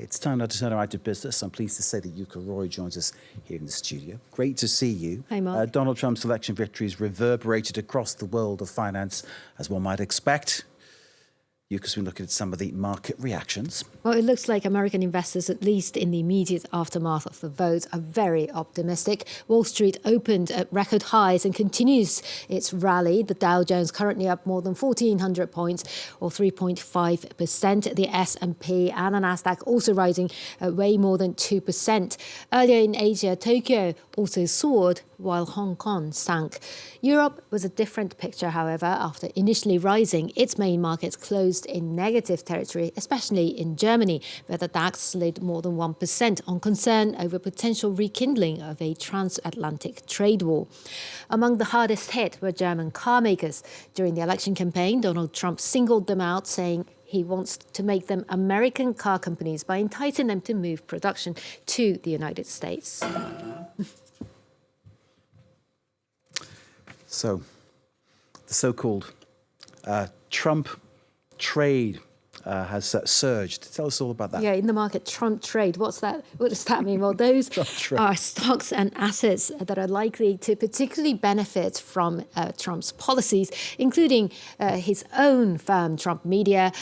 It's time now to turn around to business. I'm pleased to say that Yuka Royer joins us here in the studio. Great to see you. Hi, Mark. Donald Trump's election victories reverberated across the world of finance, as one might expect. Yuka's been looking at some of the market reactions. Well, it looks like American investors, at least in the immediate aftermath of the vote, are very optimistic. Wall Street opened at record highs and continues its rally. The Dow Jones currently up more than 1,400 points, or 3.5%. The S&P and the Nasdaq also rising way more than 2%. Earlier in Asia, Tokyo also soared, while Hong Kong sank. Europe was a different picture, however. After initially rising, its main markets closed in negative territory, especially in Germany, where the DAX slid more than 1% on concern over potential rekindling of a transatlantic trade war. Among the hardest hit were German car makers. During the election campaign, Donald Trump singled them out, saying he wants to make them American car companies by enticing them to move production to the United States. So, the so-called Trump trade has surged. Tell us all about that. Yeah, in the market, Trump trade. What's that? What does that mean? Well, those are stocks and assets that are likely to particularly benefit from Trump's policies, including his own firm, Trump Media,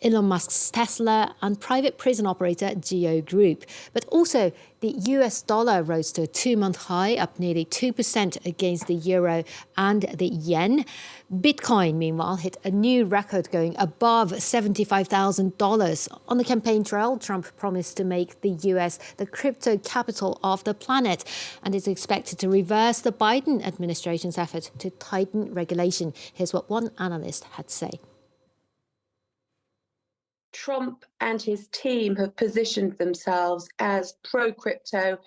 Elon Musk's Tesla, and private prison operator Geo Group. But also, the US dollar rose to a two-month high, up nearly 2% against the euro and the yen. Bitcoin, meanwhile, hit a new record, going above $75,000. On the campaign trail, Trump promised to make the US the crypto capital of the planet and is expected to reverse the Biden administration's effort to tighten regulation. Here's what one analyst had to say. Trump and his team have positioned themselves as pro-crypto,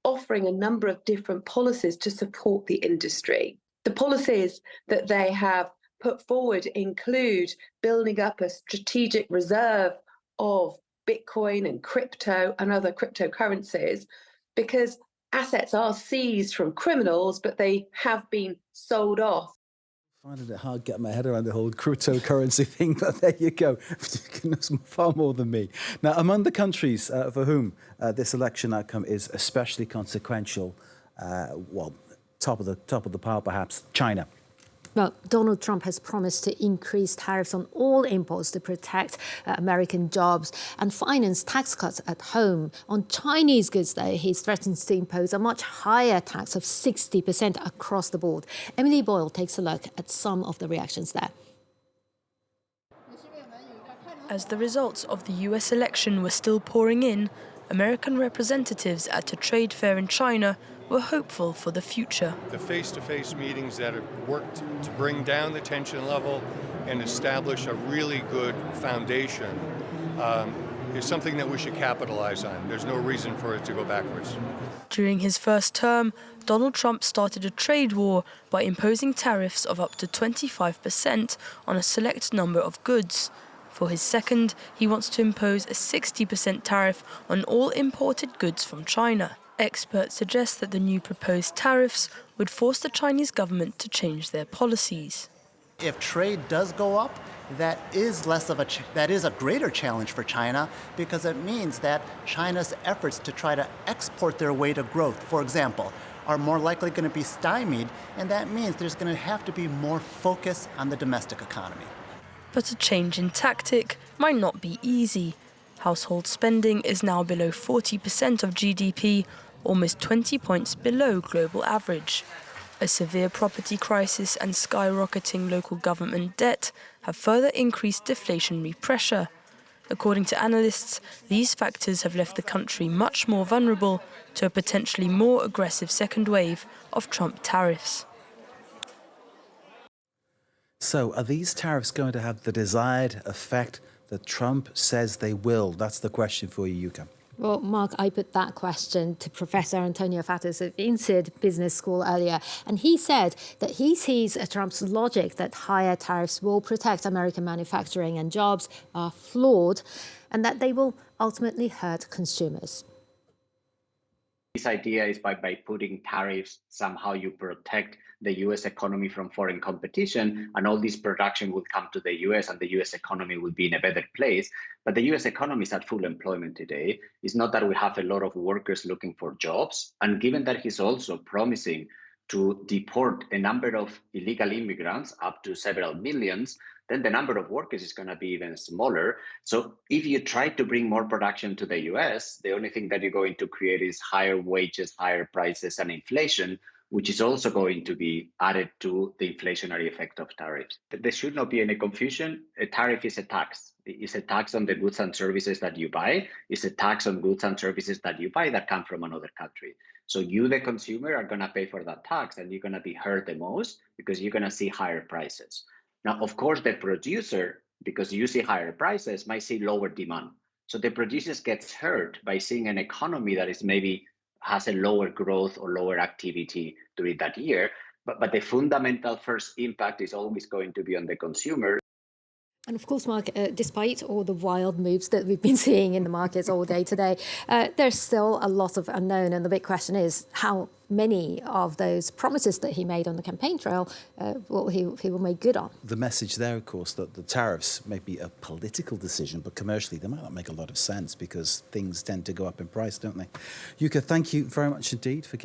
offering a number of different policies to support the industry. The policies that they have put forward include building up a strategic reserve of Bitcoin and crypto and other cryptocurrencies, because assets are seized from criminals, but they have been sold off. Finding it hard getting my head around the whole cryptocurrency thing, but there you go. You know far more than me. Now, among the countries for whom this election outcome is especially consequential, well, top of the pile perhaps, China. Well, Donald Trump has promised to increase tariffs on all imports to protect American jobs and finance tax cuts at home. On Chinese goods, though, he threatens to impose a much higher tax of 60% across the board. Emily Boyle takes a look at some of the reactions there. As the results of the US election were still pouring in, American representatives at a trade fair in China were hopeful for the future. The face-to-face meetings that have worked to bring down the tension level and establish a really good foundation is something that we should capitalize on. There's no reason for it to go backwards. During his first term, Donald Trump started a trade war by imposing tariffs of up to 25% on a select number of goods. For his second, he wants to impose a 60% tariff on all imported goods from China. Experts suggest that the new proposed tariffs would force the Chinese government to change their policies. If trade does go up, that is a greater challenge for China, because it means that China's efforts to try to export their way to growth, for example, are more likely going to be stymied, and that means there's going to have to be more focus on the domestic economy. But a change in tactic might not be easy. Household spending is now below 40% of GDP, almost 20 points below global average. A severe property crisis and skyrocketing local government debt have further increased deflationary pressure. According to analysts, these factors have left the country much more vulnerable to a potentially more aggressive second wave of Trump tariffs. So, are these tariffs going to have the desired effect that Trump says they will? That's the question for you, Yuka. Well, Mark, I put that question to Professor Antonio Fatas of INSEAD Business School earlier, and he said that he sees Trump's logic that higher tariffs will protect American manufacturing and jobs are flawed, and that they will ultimately hurt consumers. This idea is by putting tariffs, somehow you protect the US economy from foreign competition, and all this production will come to the US and the US economy will be in a better place. But the US economy is at full employment today. It's not that we have a lot of workers looking for jobs. And given that he's also promising to deport a number of illegal immigrants, up to several millions, then the number of workers is going to be even smaller. So if you try to bring more production to the US, the only thing that you're going to create is higher wages, higher prices, and inflation, which is also going to be added to the inflationary effect of tariffs. There should not be any confusion. A tariff is a tax. It's a tax on the goods and services that you buy. It's a tax on goods and services that you buy that come from another country. So you, the consumer, are going to pay for that tax, and you're going to be hurt the most because you're going to see higher prices. Now, of course, the producer, because you see higher prices, might see lower demand. So the producers gets hurt by seeing an economy that is maybe has a lower growth or lower activity during that year. But the fundamental first impact is always going to be on the consumer. And of course, Mark, despite all the wild moves that we've been seeing in the markets all day today, there's still a lot of unknown. And the big question is how many of those promises that he made on the campaign trail he will make good on. The message there, of course, that the tariffs may be a political decision, but commercially they might not make a lot of sense because things tend to go up in price, don't they? Yuka, thank you very much indeed for giving